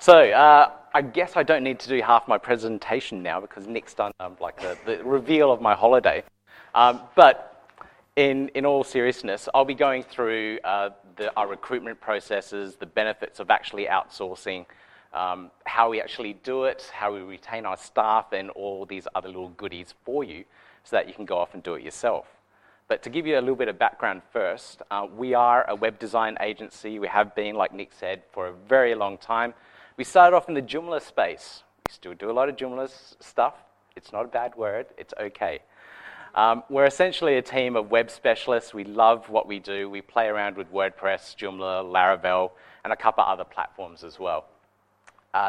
I guess I don't need to do half my presentation now because Nick's done like the reveal of my holiday. But in all seriousness, I'll be going through our recruitment processes, the benefits of actually outsourcing, how we actually do it, how we retain our staff, and all these other little goodies for you so that you can go off and do it yourself. But to give you a little bit of background first, we are a web design agency. We have been, like Nick said, for a very long time. We started off in the Joomla space. We still do a lot of Joomla stuff. It's not a bad word. It's okay. We're essentially a team of web specialists. We love what we do. We play around with WordPress, Joomla, Laravel, and a couple other platforms as well.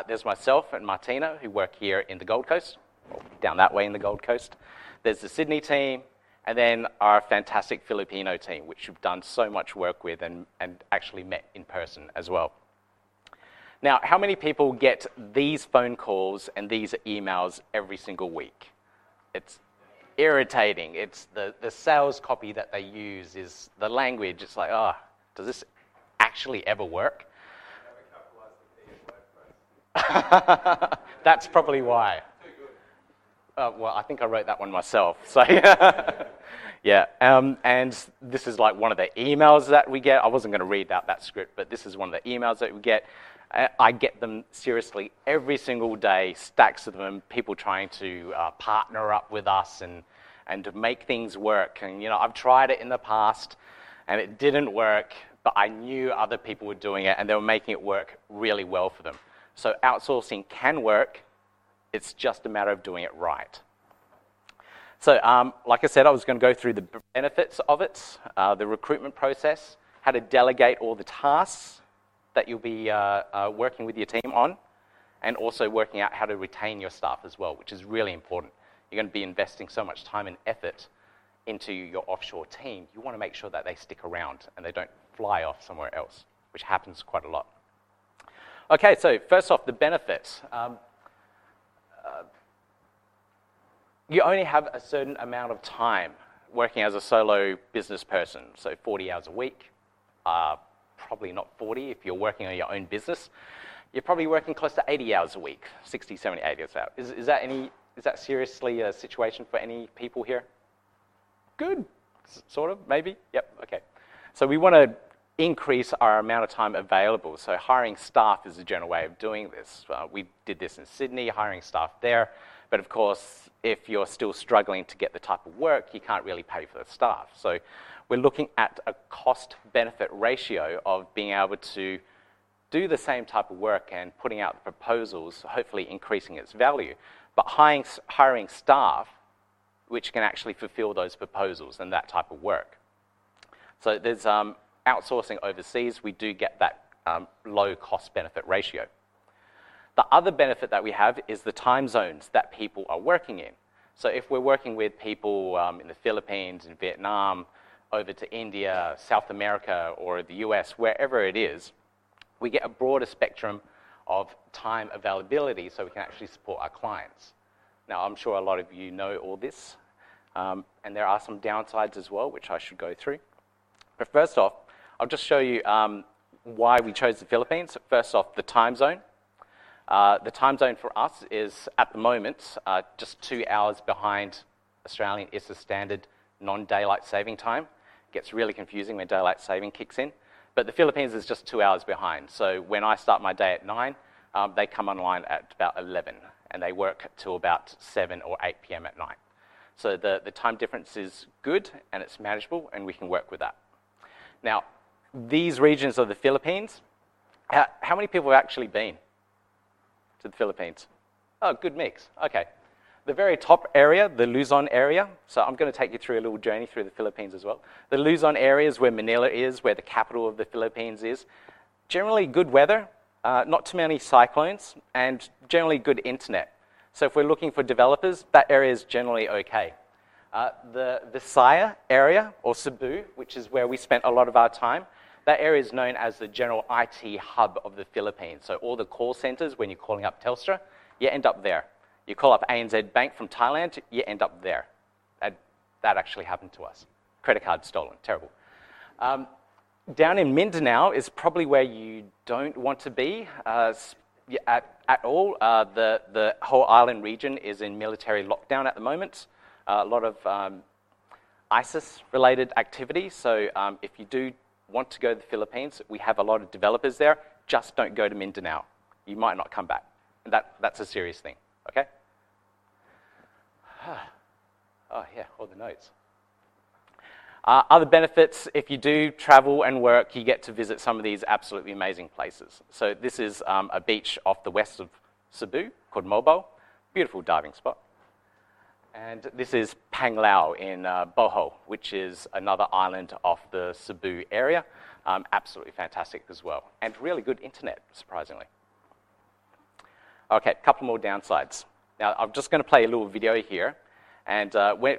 There's myself and Martina, who work here in the Gold Coast, or down that way in the Gold Coast. There's the Sydney team, and then our fantastic Filipino team, which we've done so much work with and actually met in person as well. Now, how many people get these phone calls and these emails every single week? It's irritating. It's the sales copy that they use is the language. It's like, oh, does this actually ever work? That's probably why. Well, I think I wrote that one myself. So yeah, and this is like one of the emails that we get. I wasn't going to read out that script, but this is one of the emails that we get. I get them seriously every single day, stacks of them, people trying to partner up with us and to make things work. And, I've tried it in the past, and it didn't work, but I knew other people were doing it, and they were making it work really well for them. So outsourcing can work. It's just a matter of doing it right. So like I said, I was going to go through the benefits of it, the recruitment process, how to delegate all the tasks that you'll be working with your team on, and also working out how to retain your staff as well, which is really important. You're going to be investing so much time and effort into your offshore team. You want to make sure that they stick around and they don't fly off somewhere else, which happens quite a lot. Okay, so first off, the benefits. You only have a certain amount of time working as a solo business person, so 40 hours a week. Probably not 40 if you're working on your own business. You're probably working close to 80 hours a week, 60, 70, 80 hours. Is that seriously a situation for any people here? Good, sort of, maybe? Yep, okay. So we want to increase our amount of time available. So hiring staff is a general way of doing this. We did this in Sydney, hiring staff there. But of course, if you're still struggling to get the type of work, you can't really pay for the staff. So we're looking at a cost-benefit ratio of being able to do the same type of work and putting out the proposals, hopefully increasing its value, but hiring staff which can actually fulfill those proposals and that type of work. So there's outsourcing overseas, we do get that low cost-benefit ratio. The other benefit that we have is the time zones that people are working in. So if we're working with people in the Philippines, in Vietnam, over to India, South America, or the US, wherever it is, we get a broader spectrum of time availability so we can actually support our clients. Now, I'm sure a lot of you know all this, and there are some downsides as well, which I should go through. But first off, I'll just show you why we chose the Philippines. First off, the time zone. The time zone for us is, at the moment, just 2 hours behind Australian ISA standard non-daylight saving time. It gets really confusing when daylight saving kicks in. But the Philippines is just 2 hours behind. So when I start my day at 9, they come online at about 11, and they work till about 7 or 8 p.m. at night. So the time difference is good, and it's manageable, and we can work with that. Now, these regions of the Philippines, how many people have actually been to the Philippines? Oh, good mix. Okay. The very top area, the Luzon area, so I'm going to take you through a little journey through the Philippines as well. The Luzon area is where Manila is, where the capital of the Philippines is. Generally good weather, not too many cyclones, and generally good internet. So if we're looking for developers, that area is generally okay. The Visayas area, or Cebu, which is where we spent a lot of our time, that area is known as the general IT hub of the Philippines. So all the call centers, when you're calling up Telstra, you end up there. You call up ANZ Bank from Thailand, you end up there. That actually happened to us. Credit card stolen, terrible. Down in Mindanao is probably where you don't want to be. Yeah, at all. The whole island region is in military lockdown at the moment. A lot of ISIS-related activity. So if you do want to go to the Philippines, we have a lot of developers there. Just don't go to Mindanao. You might not come back. And that's a serious thing, okay? Oh, yeah, all the notes. Other benefits, if you do travel and work, you get to visit some of these absolutely amazing places. So this is a beach off the west of Cebu called Mobo. Beautiful diving spot. And this is Panglao in Bohol, which is another island off the Cebu area. Absolutely fantastic as well. And really good internet, surprisingly. Okay, a couple more downsides. Now, I'm just going to play a little video here. And okay,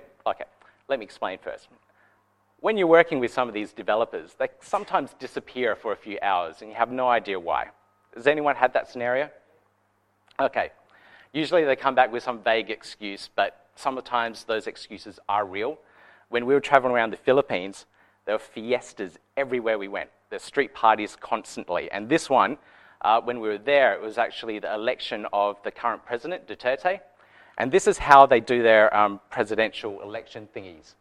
let me explain first. When you're working with some of these developers, they sometimes disappear for a few hours and you have no idea why. Has anyone had that scenario? Okay. Usually they come back with some vague excuse, but sometimes those excuses are real. When we were traveling around the Philippines, there were fiestas everywhere we went. There's street parties constantly. And this one, when we were there, it was actually the election of the current president, Duterte. And this is how they do their presidential election thingies.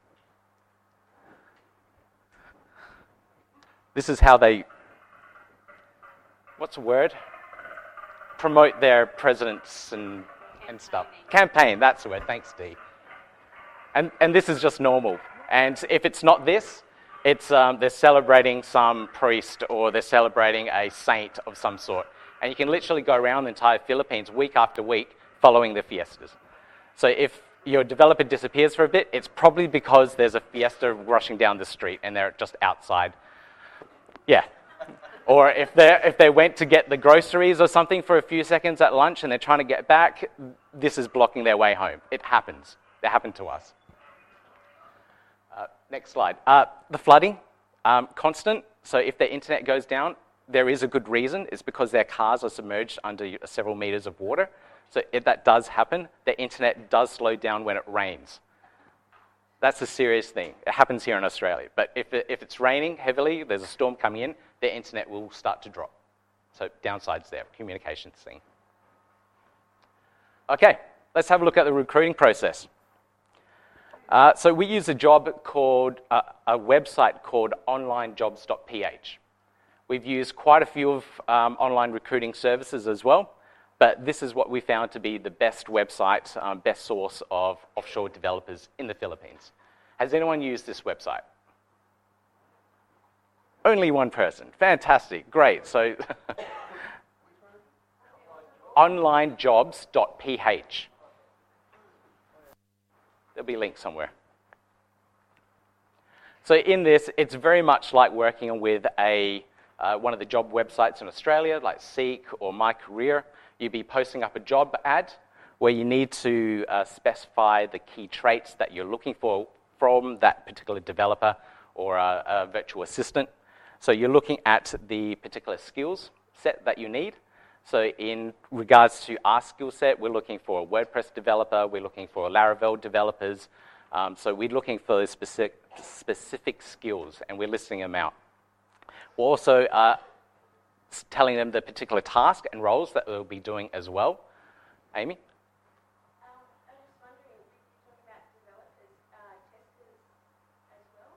This is how they, what's the word? Promote their presidents and stuff. Campaign, that's the word. Thanks, Dee. And this is just normal. And if it's not this, it's they're celebrating some priest or they're celebrating a saint of some sort. And you can literally go around the entire Philippines week after week following the fiestas. So if your developer disappears for a bit, it's probably because there's a fiesta rushing down the street and they're just outside. Yeah. Or if they went to get the groceries or something for a few seconds at lunch and they're trying to get back, this is blocking their way home. It happens. It happened to us. Next slide. The flooding, constant. So if their internet goes down, there is a good reason. It's because their cars are submerged under several meters of water. So if that does happen, their internet does slow down when it rains. That's a serious thing. It happens here in Australia. But if it's raining heavily, there's a storm coming in, their internet will start to drop. So downsides there, communications thing. Okay, let's have a look at the recruiting process. So we use a website called onlinejobs.ph. We've used quite a few of online recruiting services as well, but this is what we found to be the best website, best source of offshore developers in the Philippines. Has anyone used this website? Only one person. Fantastic. Great. So onlinejobs.ph. There'll be a link somewhere. So in this, it's very much like working with one of the job websites in Australia, like Seek or My Career. You'd be posting up a job ad where you need to specify the key traits that you're looking for from that particular developer or a virtual assistant. So you're looking at the particular skills set that you need. So in regards to our skill set, we're looking for a WordPress developer, we're looking for Laravel developers. So we're looking for specific skills, and we're listing them out. We're also telling them the particular task and roles that they'll be doing as well. Amy? I was wondering, you talk about developers, testers as well?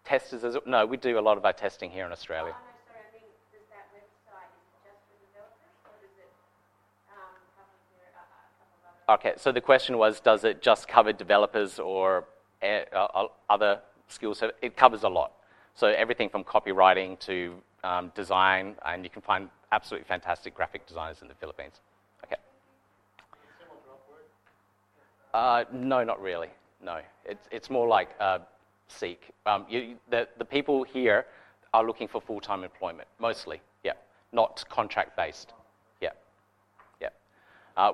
Testers as well? No, we do a lot of our testing here in Australia. Oh, no, sorry, I mean, does that website, is it just for developers, or does it cover a couple of other... Okay, so the question was, does it just cover developers or other skills? It covers a lot. So everything from copywriting to design, and you can find absolutely fantastic graphic designers in the Philippines. Okay. No, not really. No, it's more like Seek. The people here are looking for full-time employment, mostly. Yeah, not contract-based. Yeah, yeah.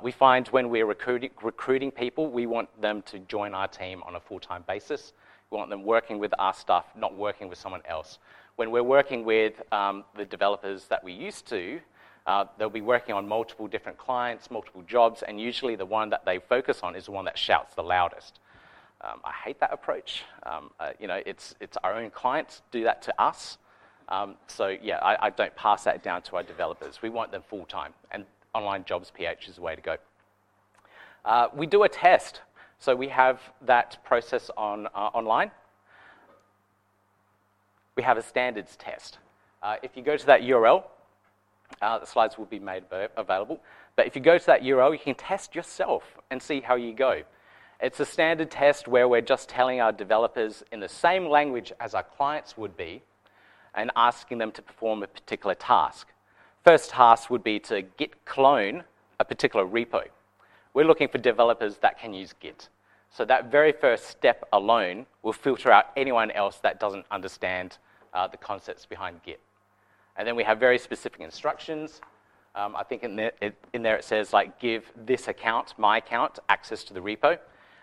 We find when we're recruiting people, we want them to join our team on a full-time basis. We want them working with our staff, not working with someone else. When we're working with the developers that we used to, they'll be working on multiple different clients, multiple jobs, and usually the one that they focus on is the one that shouts the loudest. I hate that approach. It's our own clients do that to us. So yeah, I don't pass that down to our developers. We want them full-time. And Online Jobs PH is the way to go. We do a test. So we have that process online. We have a standards test. If you go to that URL, the slides will be made available. But if you go to that URL, you can test yourself and see how you go. It's a standard test where we're just telling our developers in the same language as our clients would be and asking them to perform a particular task. First task would be to git clone a particular repo. We're looking for developers that can use Git. So that very first step alone will filter out anyone else that doesn't understand the concepts behind Git. And then we have very specific instructions. I think in there it says, like, give this account, my account, access to the repo.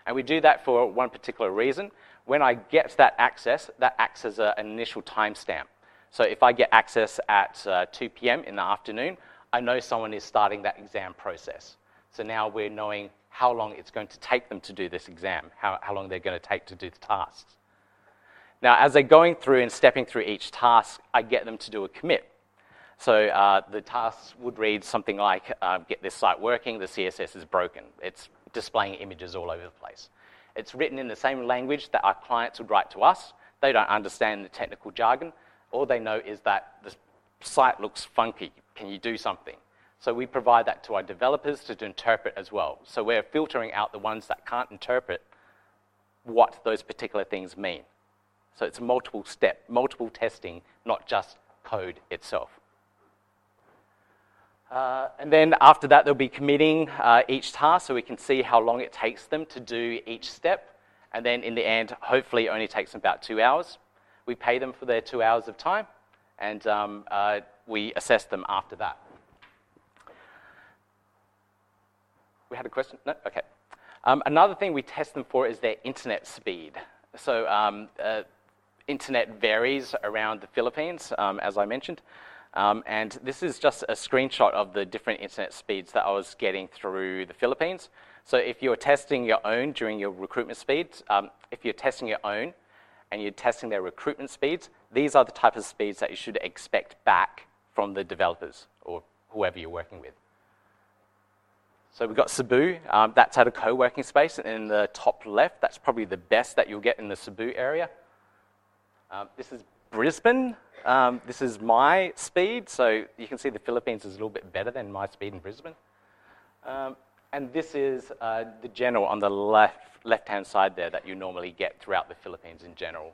And we do that for one particular reason. When I get that acts as an initial timestamp. So if I get access at 2 p.m. in the afternoon, I know someone is starting that exam process. So now we're knowing how long it's going to take them to do this exam, how long they're going to take to do the tasks. Now, as they're going through and stepping through each task, I get them to do a commit. So the tasks would read something like, get this site working, the CSS is broken. It's displaying images all over the place. It's written in the same language that our clients would write to us. They don't understand the technical jargon. All they know is that the site looks funky. Can you do something? So we provide that to our developers to interpret as well. So we're filtering out the ones that can't interpret what those particular things mean. So it's multiple step, multiple testing, not just code itself. And then after that, they'll be committing each task so we can see how long it takes them to do each step. And then in the end, hopefully it only takes them about 2 hours. We pay them for their 2 hours of time, and we assess them after that. We had a question? No? Okay. Another thing we test them for is their internet speed. So internet varies around the Philippines, as I mentioned. And this is just a screenshot of the different internet speeds that I was getting through the Philippines. So if you're testing your own during your recruitment speeds, if you're testing your own and you're testing their recruitment speeds, these are the type of speeds that you should expect back from the developers or whoever you're working with. So we've got Cebu. That's at a co-working space in the top left. That's probably the best that you'll get in the Cebu area. This is Brisbane. This is my speed. So you can see the Philippines is a little bit better than my speed in Brisbane. And this is the general on the left-hand side there that you normally get throughout the Philippines in general.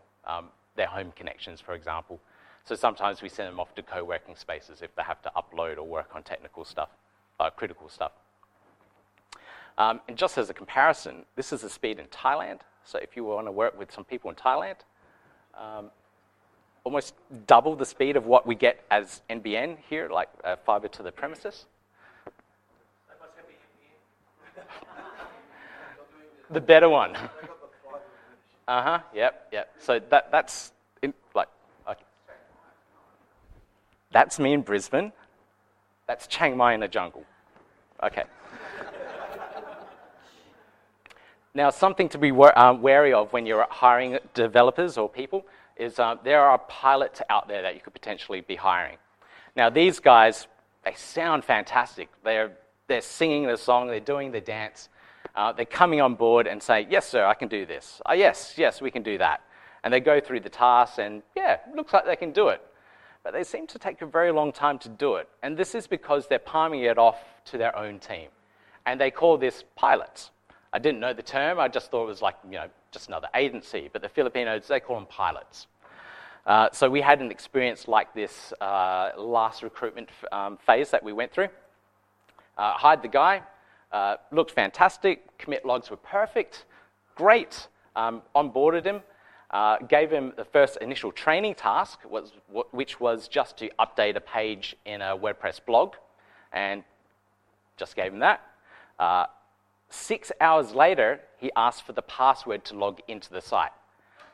Their home connections, for example. So sometimes we send them off to co-working spaces if they have to upload or work on technical stuff, critical stuff. And just as a comparison, this is the speed in Thailand. So if you want to work with some people in Thailand, almost double the speed of what we get as NBN here, like fiber to the premises. The better one. Yep. So that's okay. That's me in Brisbane. That's Chiang Mai in the jungle. Okay. Now, something to be wary of when you're hiring developers or people is there are pilots out there that you could potentially be hiring. Now, these guys, they sound fantastic. They're singing the song, they're doing the dance. They're coming on board and say, yes, sir, I can do this. Yes, we can do that. And they go through the tasks and, yeah, looks like they can do it. But they seem to take a very long time to do it. And this is because they're palming it off to their own team. And they call this pilots. I didn't know the term. I just thought it was like, just another agency. But the Filipinos, they call them pilots. So we had an experience like this last recruitment phase that we went through. Hired the guy. Looked fantastic. Commit logs were perfect. Great. Onboarded him. Gave him the first initial training task, which was just to update a page in a WordPress blog. And just gave him that. 6 hours later, he asked for the password to log into the site.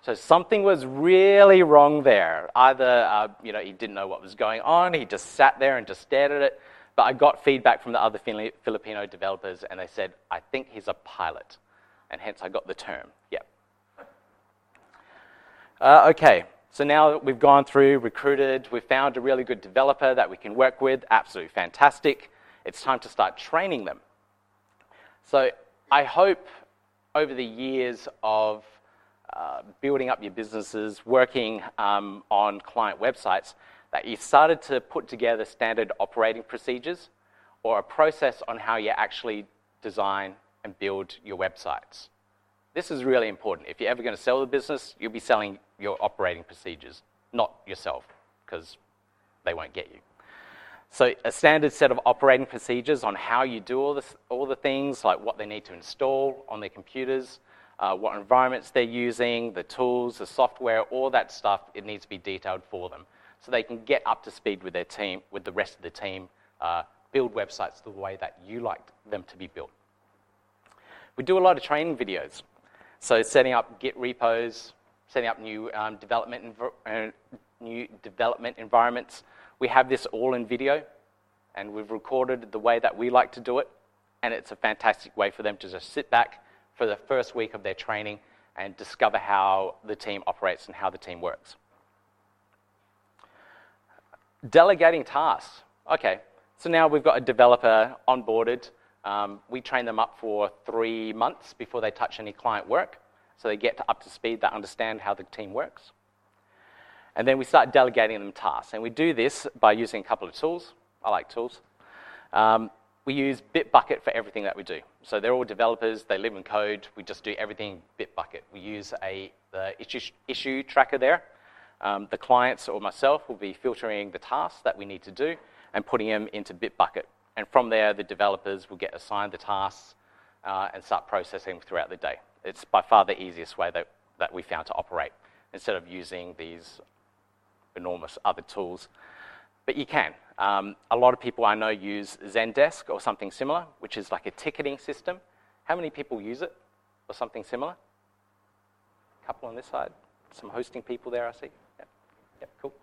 So something was really wrong there. Either he didn't know what was going on, he just sat there and just stared at it. But I got feedback from the other Filipino developers, and they said, I think he's a pilot. And hence I got the term. Yep. Okay, so now we've gone through, recruited, we've found a really good developer that we can work with. Absolutely fantastic. it's time to start training them. So I hope over the years of building up your businesses, working on client websites, that you started to put together standard operating procedures or a process on how you actually design and build your websites. This is really important. If you're ever going to sell the business, you'll be selling your operating procedures, not yourself, because they won't get you. So a standard set of operating procedures on how you do all the things, like what they need to install on their computers, what environments they're using, the tools, the software, all that stuff, it needs to be detailed for them so they can get up to speed with their team, with the rest of the team, build websites the way that you like them to be built. We do a lot of training videos. So setting up Git repos, setting up new development environments. We have this all in video, and we've recorded the way that we like to do it, and it's a fantastic way for them to just sit back for the first week of their training and discover how the team operates and how the team works. Delegating tasks. Okay, so now we've got a developer onboarded. We train them up for 3 months before they touch any client work, so they get up to speed, they understand how the team works. And then we start delegating them tasks, and we do this by using a couple of tools. I like tools. We use Bitbucket for everything that we do. So they're all developers, they live in code, we just do everything Bitbucket. We use the issue tracker there. The clients or myself will be filtering the tasks that we need to do and putting them into Bitbucket. And from there, the developers will get assigned the tasks and start processing throughout the day. It's by far the easiest way that we found to operate, instead of using these enormous other tools. But you can. A lot of people I know use Zendesk or something similar, which is like a ticketing system. How many people use it or something similar? A couple on this side. Some hosting people there, I see. Yep, cool.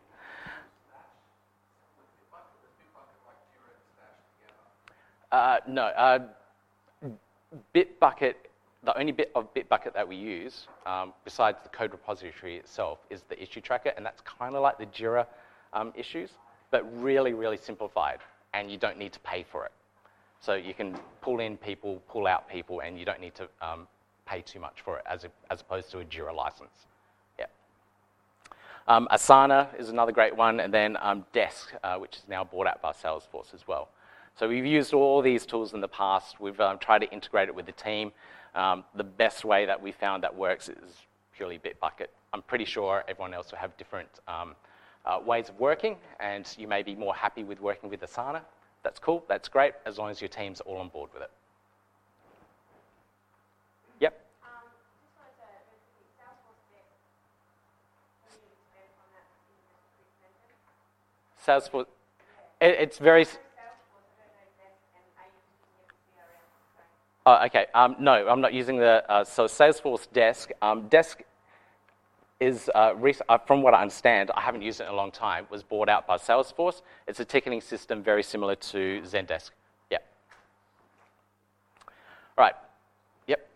No. Bitbucket, the only bit of Bitbucket that we use, besides the code repository itself, is the issue tracker, and that's kind of like the Jira issues, but really, really simplified, and you don't need to pay for it. So you can pull in people, pull out people, and you don't need to pay too much for it, as opposed to a Jira license. Yeah. Asana is another great one, and then Desk, which is now bought out by Salesforce as well. So we've used all these tools in the past. We've tried to integrate it with the team. The best way that we found that works is purely Bitbucket. I'm pretty sure everyone else will have different ways of working, and you may be more happy with working with Asana. That's cool, that's great, as long as your team's all on board with it. Yep? Just wanted to mention Salesforce Desk. Can you expand on that in just a quick sentence? Salesforce, it's very... Oh, okay. No, I'm not using the... so Salesforce Desk. Desk is, from what I understand, I haven't used it in a long time, was bought out by Salesforce. It's a ticketing system very similar to Zendesk. Yeah. Right. Yep.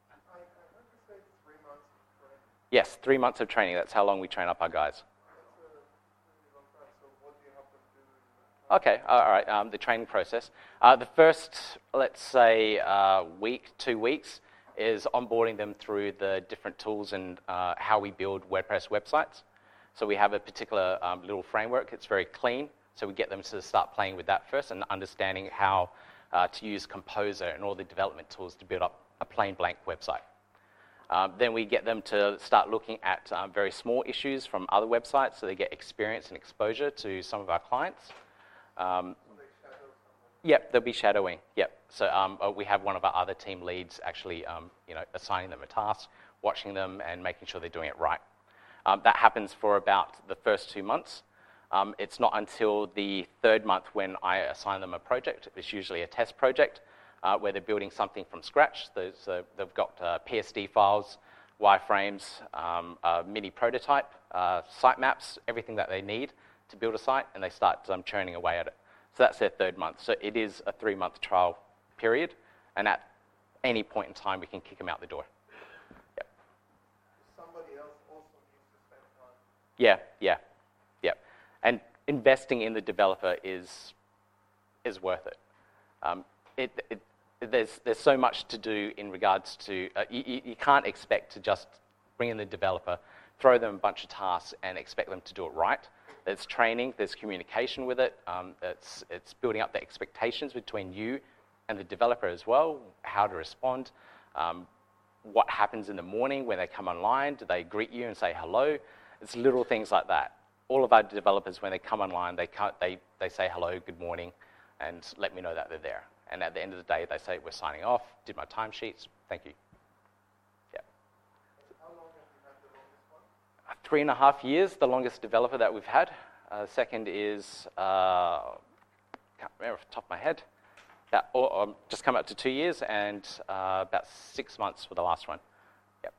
I heard you say 3 months of training. Yes, 3 months of training. That's how long we train up our guys. That's a really long time. So what do you have them do in that time? Okay, all right, the training process. The first, let's say, week, 2 weeks, is onboarding them through the different tools and how we build WordPress websites. So we have a particular little framework. It's very clean, so we get them to start playing with that first and understanding how to use Composer and all the development tools to build up a plain blank website. Then we get them to start looking at very small issues from other websites, so they get experience and exposure to some of our clients. Yep, they'll be shadowing. Yep. So we have one of our other team leads actually, assigning them a task, watching them, and making sure they're doing it right. That happens for about the first 2 months. It's not until the 3rd month when I assign them a project. It's usually a test project where they're building something from scratch. So they've got PSD files, wireframes, a mini prototype, sitemaps, everything that they need to build a site, and they start churning away at it. So that's their 3rd month. So it is a 3-month trial period, and at any point in time, we can kick them out the door. Yep. Somebody else also needs to spend time. Yeah. And investing in the developer is worth it. There's so much to do in regards to, you can't expect to just bring in the developer, throw them a bunch of tasks and expect them to do it right. There's training, there's communication with it, it's building up the expectations between you and the developer as well, how to respond, what happens in the morning when they come online, do they greet you and say hello? It's little things like that. All of our developers, when they come online, they say hello, good morning, and let me know that they're there. And at the end of the day, they say, we're signing off, did my timesheets, thank you. Yeah. How long have you had the longest one? 3.5 years, the longest developer that we've had. Second is, can't remember off the top of my head, just come up to 2 years and about 6 months for the last one. Yep.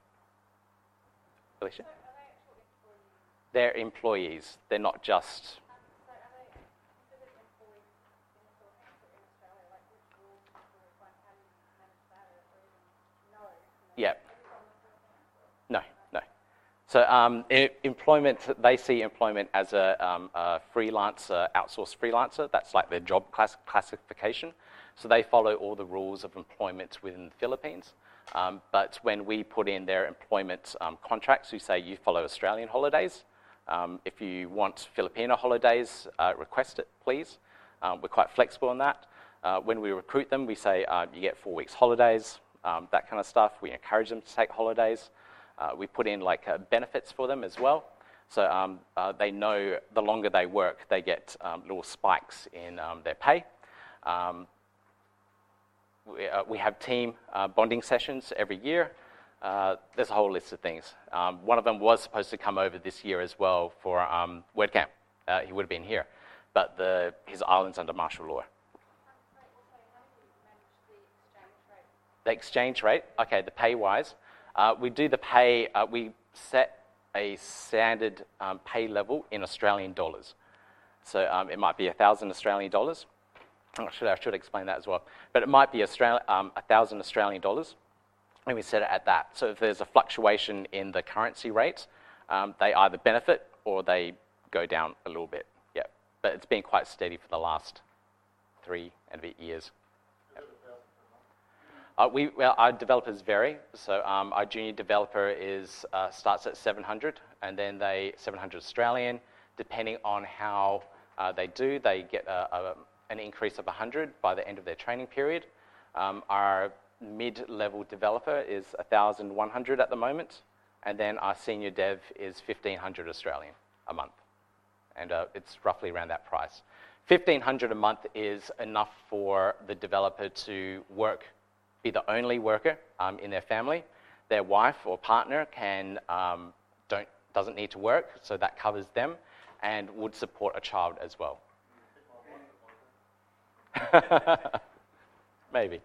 Alicia? So are they actual employees? They're employees. They're not just... So are they considered employees in the Philippines or in Australia? Like which rules do you require? How do you manage that or even know? Yeah. Is it from the Philippines or? No. So employment, they see employment as a freelancer, outsourced freelancer. That's like their job classification. So they follow all the rules of employment within the Philippines. But when we put in their employment contracts, we say you follow Australian holidays. If you want Filipino holidays, request it, please. We're quite flexible on that. When we recruit them, we say you get 4 weeks holidays, that kind of stuff. We encourage them to take holidays. We put in like benefits for them as well. So they know the longer they work, they get little spikes in their pay. We have team bonding sessions every year. There's a whole list of things. One of them was supposed to come over this year as well for WordCamp. He would have been here, but his island's under martial law. The exchange rate, okay, the pay-wise. We do the pay, we set a standard pay level in Australian dollars. So it might be 1,000 Australian dollars. I should explain that as well. But it might be 1,000 Australian dollars, and we set it at that. So if there's a fluctuation in the currency rate, they either benefit or they go down a little bit. Yeah, but it's been quite steady for the last 3 and a bit years. Our developers vary. So our junior developer starts at 700, and then 700 Australian. Depending on how they do, they get an increase of 100 by the end of their training period. Our mid-level developer is 1,100 at the moment, and then our senior dev is 1,500 Australian a month, and it's roughly around that price. 1,500 a month is enough for the developer to be the only worker in their family. Their wife or partner doesn't need to work, so that covers them, and would support a child as well. Maybe.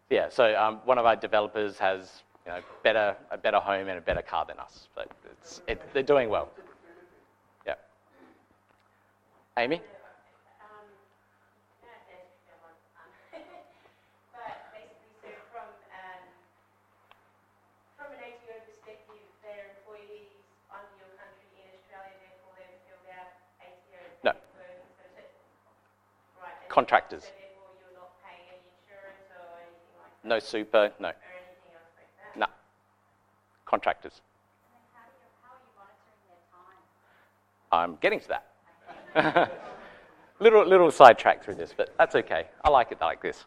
Yeah, so one of our developers has a better home and a better car than us, but they're doing well. Yeah. Amy? Contractors. So therefore you're not paying any insurance or anything like that? No super, no. Or anything else like that? No. Contractors. And then how are you monitoring their time? I'm getting to that. little sidetrack through this, but that's okay. I like it like this.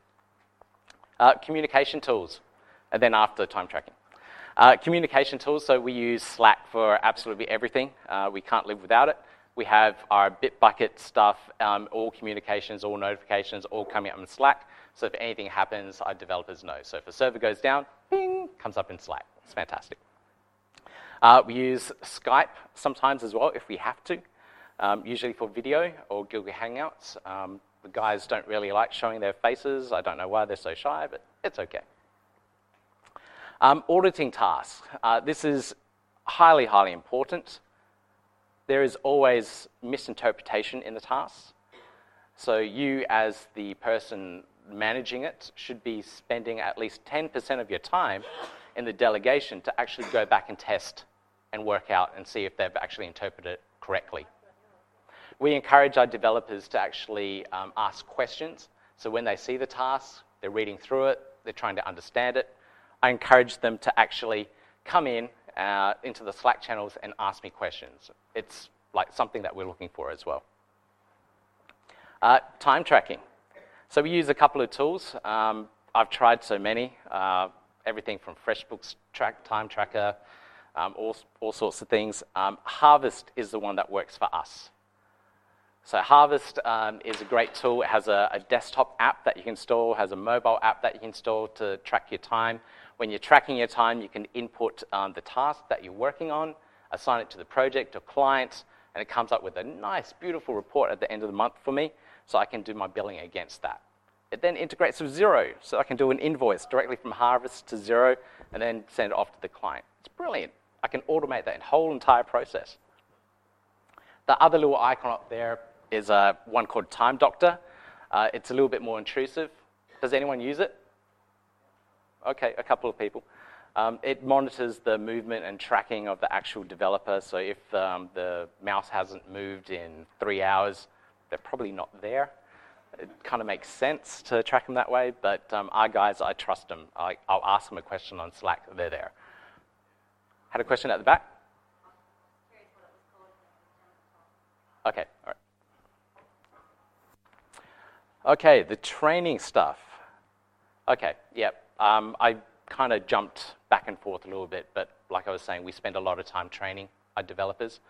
Communication tools, and then after time tracking. Communication tools, so we use Slack for absolutely everything. We can't live without it. We have our Bitbucket stuff, all communications, all notifications, all coming up in Slack. So if anything happens, our developers know. So if a server goes down, ping, comes up in Slack. It's fantastic. We use Skype sometimes as well if we have to, usually for video or Google Hangouts. The guys don't really like showing their faces. I don't know why they're so shy, but it's okay. Auditing tasks. This is highly, highly important. There is always misinterpretation in the tasks. So you, as the person managing it, should be spending at least 10% of your time in the delegation to actually go back and test and work out and see if they've actually interpreted it correctly. We encourage our developers to actually ask questions. So when they see the task, they're reading through it, they're trying to understand it. I encourage them to actually come in into the Slack channels and ask me questions. It's like something that we're looking for as well. Time tracking. So we use a couple of tools. I've tried so many, everything from FreshBooks time tracker, all sorts of things. Harvest is the one that works for us. So Harvest is a great tool. It has a desktop app that you can install, has a mobile app that you can install to track your time. When you're tracking your time, you can input the task that you're working on, assign it to the project or client, and it comes up with a nice, beautiful report at the end of the month for me, so I can do my billing against that. It then integrates with Xero, so I can do an invoice directly from Harvest to Xero and then send it off to the client. It's brilliant. I can automate that whole entire process. The other little icon up there is one called Time Doctor. It's a little bit more intrusive. Does anyone use it? Okay, a couple of people. It monitors the movement and tracking of the actual developer. So if the mouse hasn't moved in 3 hours, they're probably not there. It kind of makes sense to track them that way, but our guys, I trust them. I'll ask them a question on Slack, they're there. Had a question at the back? Okay, all right. Okay, the training stuff. Okay, yep. I kind of jumped back and forth a little bit, but like I was saying, we spend a lot of time training our developers.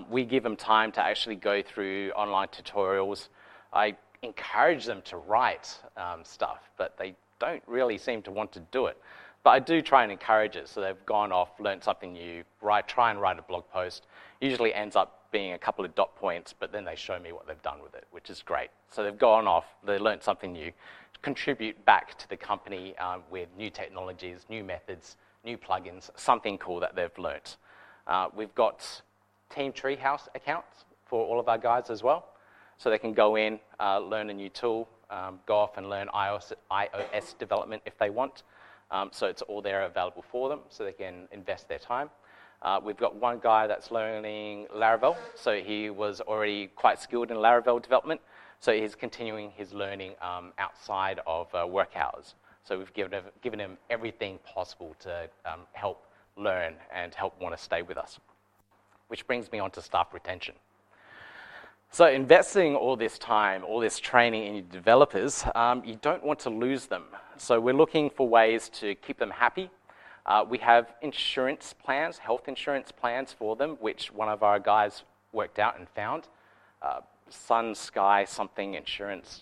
We give them time to actually go through online tutorials. I encourage them to write stuff, but they don't really seem to want to do it. But I do try and encourage it, so they've gone off, learned something new, try and write a blog post. Usually ends up being a couple of dot points, but then they show me what they've done with it, which is great. So they've gone off, they learned something new, contribute back to the company with new technologies, new methods, new plugins, something cool that they've learnt. We've got Team Treehouse accounts for all of our guys as well. So they can go in, learn a new tool, go off and learn iOS development if they want. So it's all there available for them, so they can invest their time. We've got one guy that's learning Laravel, so he was already quite skilled in Laravel development, so he's continuing his learning outside of work hours. So we've given him everything possible to help learn and help want to stay with us. Which brings me on to staff retention. So investing all this time, all this training in your developers, you don't want to lose them. So we're looking for ways to keep them happy. We have insurance plans, health insurance plans for them, which one of our guys worked out and found. Sun, Sky, something insurance.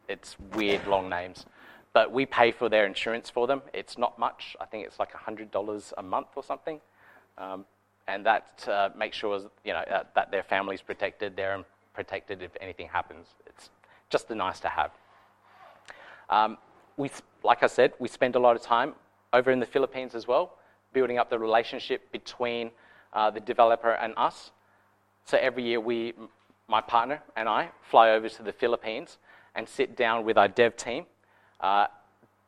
It's weird, long names. But we pay for their insurance for them. It's not much. I think it's like $100 a month or something. And that makes sure that their family's protected, they're protected if anything happens. It's just a nice to have. Like I said, we spend a lot of time over in the Philippines as well, building up the relationship between the developer and us. So every year my partner and I fly over to the Philippines and sit down with our dev team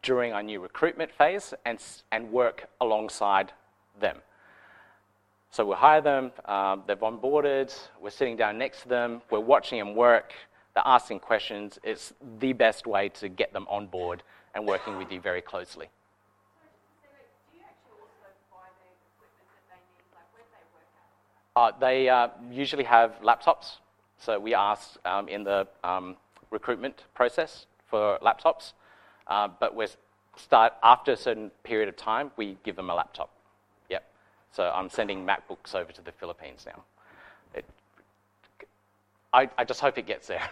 during our new recruitment phase and work alongside them. So we'll hire them, they've onboarded, we're sitting down next to them, we're watching them work, they're asking questions. It's the best way to get them on board and working with you very closely. Do you actually also buy the equipment that they need, like where do they work at? They usually have laptops. So we ask in the recruitment process for laptops, but after a certain period of time, we give them a laptop. Yep. So I'm sending MacBooks over to the Philippines now. I just hope it gets there.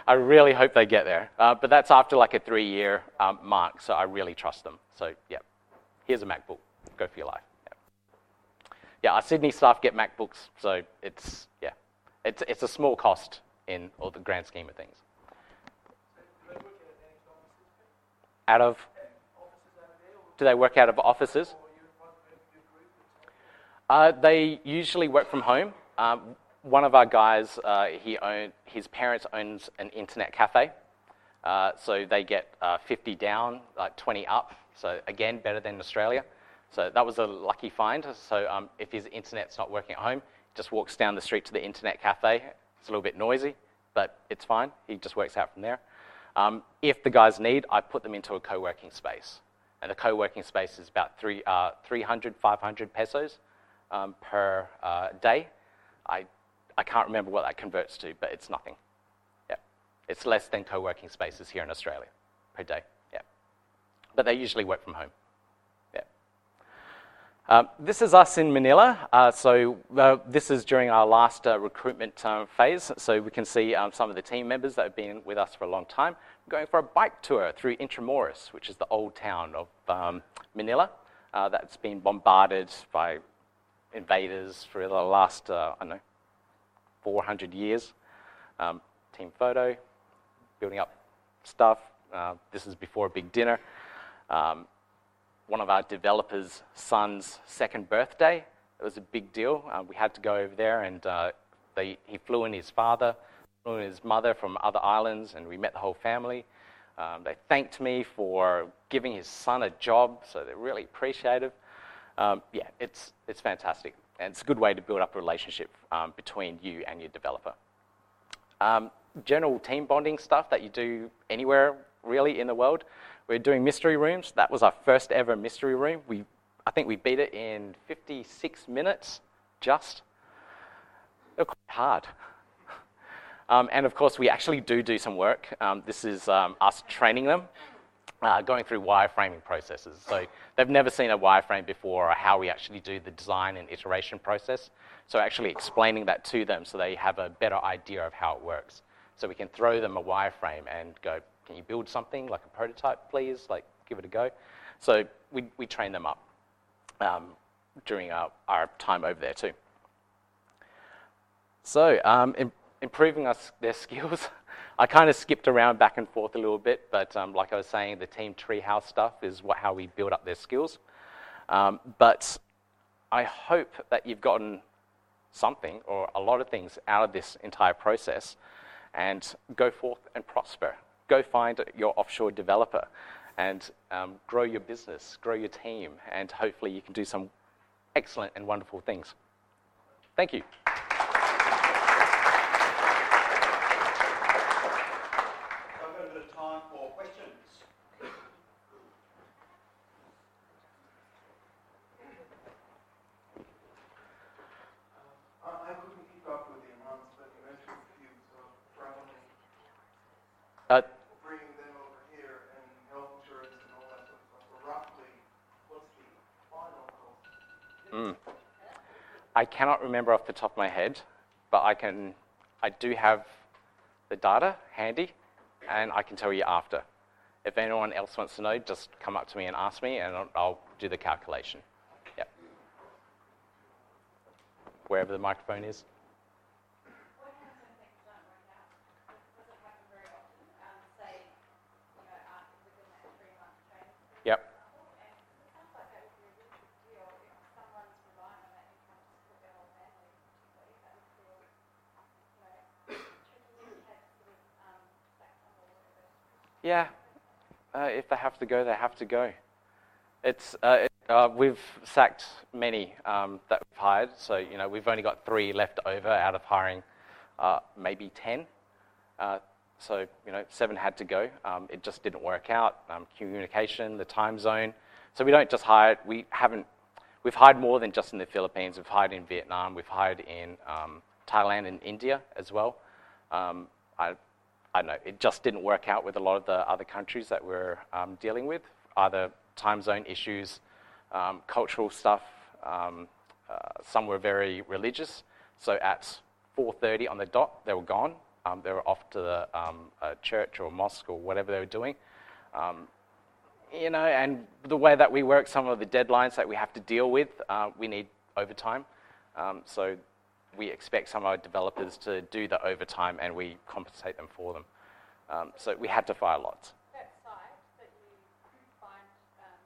I really hope they get there. But that's after like a 3-year mark, so I really trust them. So yeah, here's a MacBook. Go for your life. Yeah, our Sydney staff get MacBooks, so it's a small cost in all the grand scheme of things. Do they work out of offices? They usually work from home. One of our guys, his parents owns an internet cafe, so they get 50 down, like 20 up. So again, better than Australia. So that was a lucky find. So if his internet's not working at home, he just walks down the street to the internet cafe. It's a little bit noisy, but it's fine. He just works out from there. If the guys need, I put them into a co-working space. And the co-working space is about 300, 500 pesos per day. I can't remember what that converts to, but it's nothing. Yeah, it's less than co-working spaces here in Australia per day. Yeah, but they usually work from home. Yeah. This is us in Manila. This is during our last recruitment phase. So we can see some of the team members that have been with us for a long time. We're going for a bike tour through Intramuros, which is the old town of Manila that's been bombarded by invaders for the last, 400 years. Team photo, building up stuff. This is before a big dinner. One of our developers' son's second birthday. It was a big deal. We had to go over there, and he flew in his father, flew in his mother from other islands, and we met the whole family. They thanked me for giving his son a job, so they're really appreciative. Yeah, it's fantastic, and it's a good way to build up a relationship between you and your developer. General team bonding stuff that you do anywhere really in the world. We're doing mystery rooms. That was our first ever mystery room. I think we beat it in 56 minutes, just. It was quite hard. And of course, we actually do some work. This is us training them, going through wireframing processes. So they've never seen a wireframe before, or how we actually do the design and iteration process. So actually explaining that to them so they have a better idea of how it works. So we can throw them a wireframe and go, can you build something like a prototype, please? Like, give it a go. So we train them up during our time over there too. So improving their skills. I kind of skipped around back and forth a little bit, but like I was saying, the team treehouse stuff is how we build up their skills. But I hope that you've gotten something or a lot of things out of this entire process, and go forth and prosper. Go find your offshore developer and grow your business, grow your team, and hopefully you can do some excellent and wonderful things. Thank you. Bringing them over here and health insurance and all that sort of stuff. So roughly, what's the final cost? I cannot remember off the top of my head, but I do have the data handy, and I can tell you after. If anyone else wants to know, just come up to me and ask me, and I'll do the calculation. Yep. Wherever the microphone is. Yep. Yeah, if they have to go, they have to go. We've sacked many that we've hired, so we've only got 3 left over out of hiring maybe 10. So 7 had to go. It just didn't work out. Communication, the time zone. So we don't just hire. We've hired more than just in the Philippines. We've hired in Vietnam. We've hired in Thailand and India as well. I don't know. It just didn't work out with a lot of the other countries that we're dealing with. Either time zone issues, cultural stuff. Some were very religious. So at 4:30 on the dot, they were gone. They were off to the church or mosque or whatever they were doing. And the way that we work, some of the deadlines that we have to deal with, we need overtime. So we expect some of our developers to do the overtime, and we compensate them for them. So we had to fire lots. That site that you find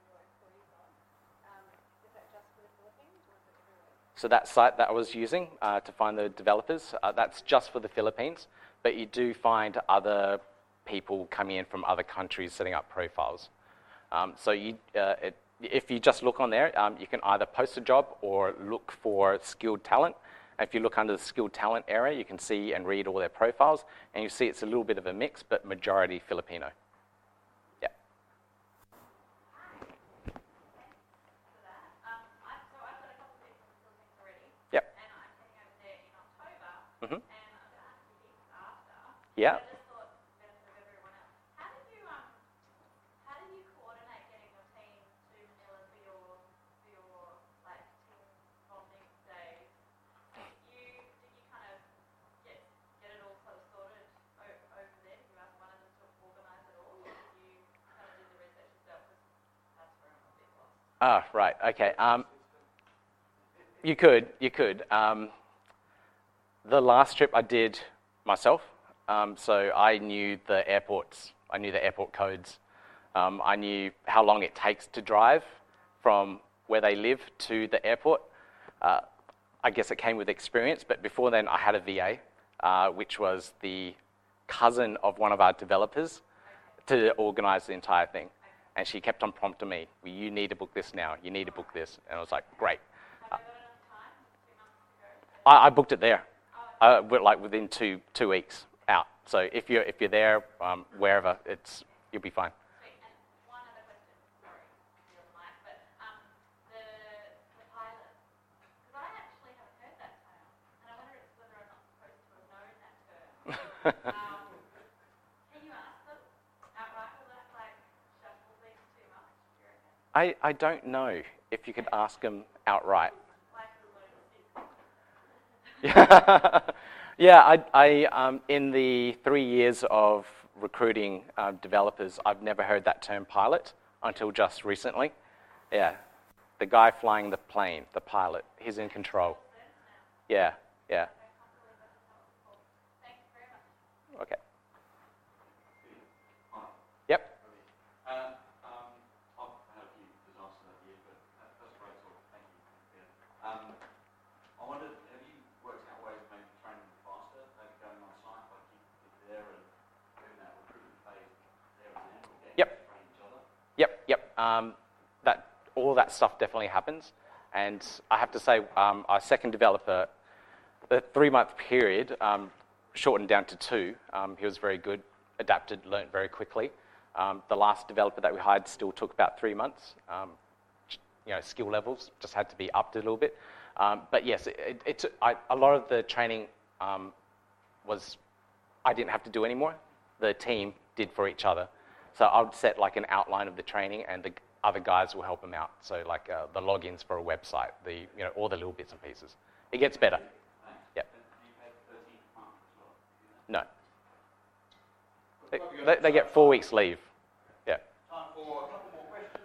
your employees on, is that just for the Philippines or is it everywhere? So that site that I was using to find the developers, that's just for the Philippines, but you do find other people coming in from other countries setting up profiles. So if you just look on there, you can either post a job or look for skilled talent, If you look under the skilled talent area, you can see and read all their profiles, and you see it's a little bit of a mix, but majority Filipino. Yeah. For that. So I've got a couple of people in the Philippines already. Yep. And I'm heading over there in October. Mhm. And I'm going to ask you this after. Yeah. I just thought benefit of everyone else. How did you coordinate getting your team to Manila for your like team bonding days? Did you kind of get it all sort of sorted over there? Did you ask one of them to organise it all, or did you kind of do the research yourself? Because that's where I'm a bit lost. Ah, right. Okay. You could. The last trip I did myself, so I knew the airports. I knew the airport codes. I knew how long it takes to drive from where they live to the airport. I guess it came with experience, but before then I had a VA, which was the cousin of one of our developers, to organize the entire thing. And she kept on prompting me, well, you need to book this now, you need to book this. And I was like, great. Have you got enough time? 2 months to go? I booked it there, like within two weeks out. So if you're there, wherever, you'll be fine. Sweet. And one other question, sorry, you're the mic, but the pilot, because I actually haven't heard that term, and I wonder whether I'm not supposed to have known that term. Can you ask them outright? Will that like shuffle things too much? Do you reckon? I don't know if you could ask them outright. Like the lunatic. Yeah, I in the 3 years of recruiting developers, I've never heard that term pilot until just recently. Yeah, the guy flying the plane, the pilot, he's in control. Yeah. Thank you very much. Okay. Yep. I've had a few disasters that year, but that's great talk. Thank you. I wondered, have you worked out ways of maybe training them faster, maybe going on site, like if there and doing that recruitment phase there and then, or getting Yep. to train each other? Yep. All that stuff definitely happens, and I have to say, our second developer, the 3-month period shortened down to 2. He was very good, adapted, learnt very quickly. The last developer that we hired still took about 3 months. Skill levels just had to be upped a little bit. But yes, a lot of the training was I didn't have to do anymore. The team did for each other. So I would set like an outline of the training, and the other guys will help them out. So like the logins for a website, all the little bits and pieces. It gets better. Yep. And you paid 13 months as well? No. They get 4 weeks leave. Yeah. Time for a couple more questions.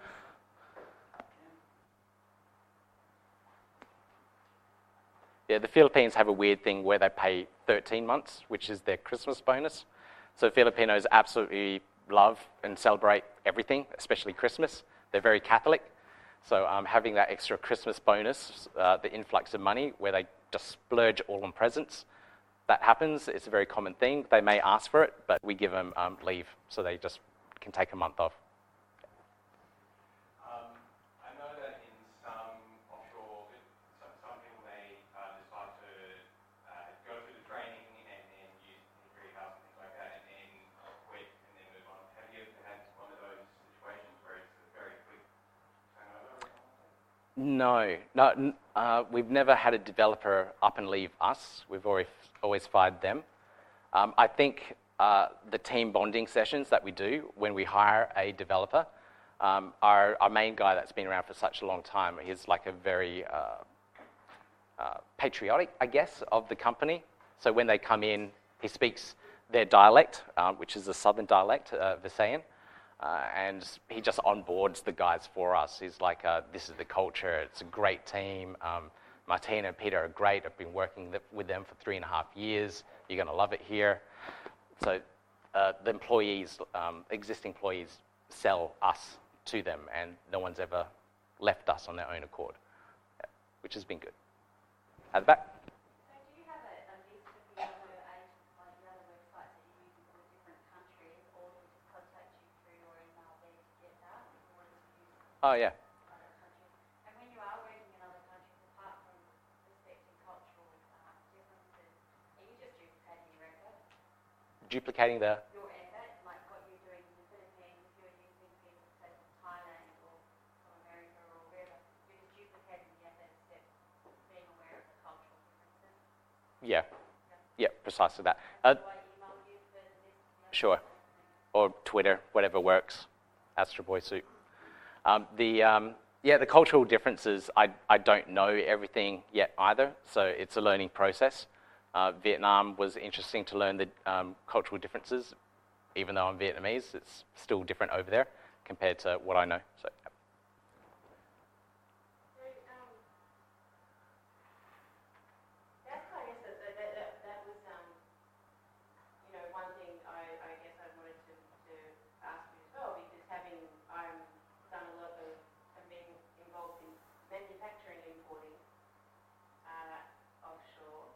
Yeah, the Philippines have a weird thing where they pay 13 months, which is their Christmas bonus. So Filipinos absolutely love and celebrate everything, especially Christmas. They're very Catholic. So having that extra Christmas bonus, the influx of money where they just splurge all on presents, that happens. It's a very common thing. They may ask for it, but we give them leave, so they just can take a month off. I know that in some offshore, some people may decide to go through the training and then use Degree House and things like that, and then quit and then move on. Have you ever had one of those situations where it's a very quick turnover? No, we've never had a developer up and leave us. We've always fired them. I think the team bonding sessions that we do when we hire a developer, our main guy that's been around for such a long time, he's like a very patriotic, I guess, of the company. So when they come in, he speaks their dialect, which is a southern dialect, Visayan. And he just onboards the guys for us. He's like, this is the culture. It's a great team. Martina and Peter are great. I've been working with them for 3.5 years. You're going to love it here. So the employees, existing employees, sell us to them, and no one's ever left us on their own accord, which has been good. At the back. So do you have a list of the other agents, like the other websites that you use for different countries, or do you just contact you through your email there to get that, or do you use Oh, yeah. other countries? And when you are working in other countries, apart from respecting cultural duplicating the... Your effort, like what you're doing in the Philippines, if you're using people, say, from Thailand or from America or wherever, you're just duplicating the effort instead of being aware of the cultural differences. Yeah. Yeah, precisely that. That's why email you for this. Sure. Or Twitter, whatever works. Astro Boy Soup. The cultural differences, I don't know everything yet either, so it's a learning process. Vietnam was interesting to learn the cultural differences. Even though I'm Vietnamese, it's still different over there compared to what I know. So, yeah. That's I guess that was one thing I guess I wanted to ask you as well, because having done a lot of have been involved in manufacturing importing offshore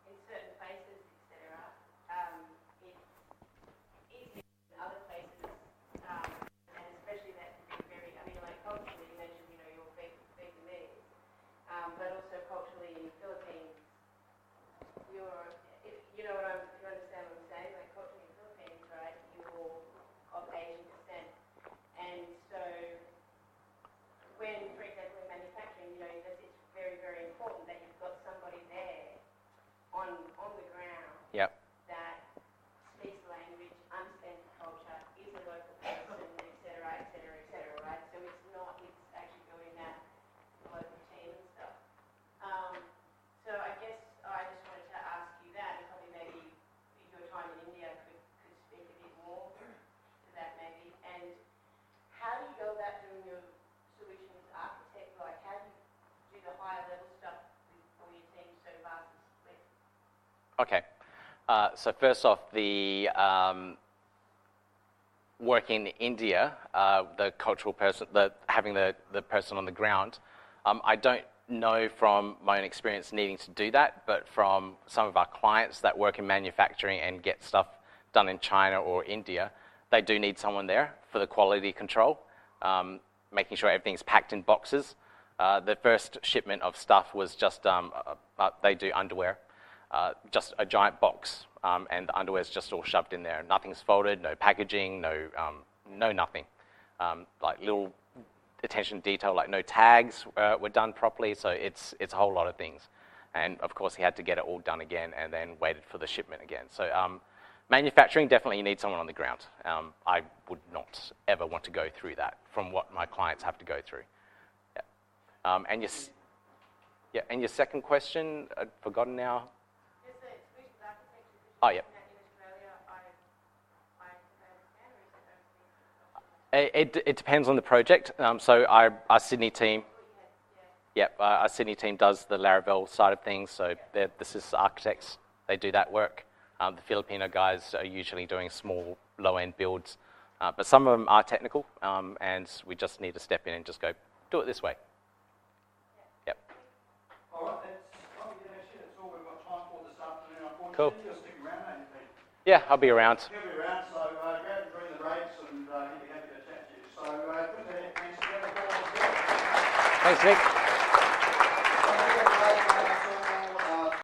in certain places, etc. It's easier than other places, and especially that can be very. I mean, like culturally, you mentioned you're Vietnamese. But also culturally in the Philippines, you understand what I'm saying? Like culturally in the Philippines, right, you're of Asian descent. And so when, for example, in manufacturing, it's very, very important that you've got somebody there on the ground Yep. that speaks the language, understands the culture, is a local person, et cetera, right? So it's actually building that local team and stuff. So I guess I just wanted to ask you that, and probably maybe your time in India could speak a bit more to that maybe. And how do you go about doing your solutions architect? Like how do you do the higher level stuff with all your teams so vast and split? Okay. So first off, the working in India, the cultural person, having the person on the ground, I don't know from my own experience needing to do that, but from some of our clients that work in manufacturing and get stuff done in China or India, they do need someone there for the quality control, making sure everything's packed in boxes. The first shipment of stuff was just, they do underwear, just a giant box, and the underwear's just all shoved in there. Nothing's folded, no packaging, no nothing. Like little attention to detail, like no tags were done properly, so it's a whole lot of things. And of course, he had to get it all done again and then waited for the shipment again. So manufacturing, definitely you need someone on the ground. I would not ever want to go through that from what my clients have to go through. Yeah. And your second question, I've forgotten now. Just the solutions architecture. Oh, yeah. In Australia, I understand, or is it It depends on the project. So our Sydney team, our Sydney team does the Laravel side of things. So the systems architects, they do that work. The Filipino guys are usually doing small, low-end builds, but some of them are technical, and we just need to step in and just go do it this way. Yep. All right, that's all we've got time for this afternoon. Unfortunately, Cool. you'll stick around, don't you, Pete? Yeah, I'll be around. He'll be around, so go out and bring the rates, and he'll be happy to chat to you. So, put the hands together for Thanks, Nick.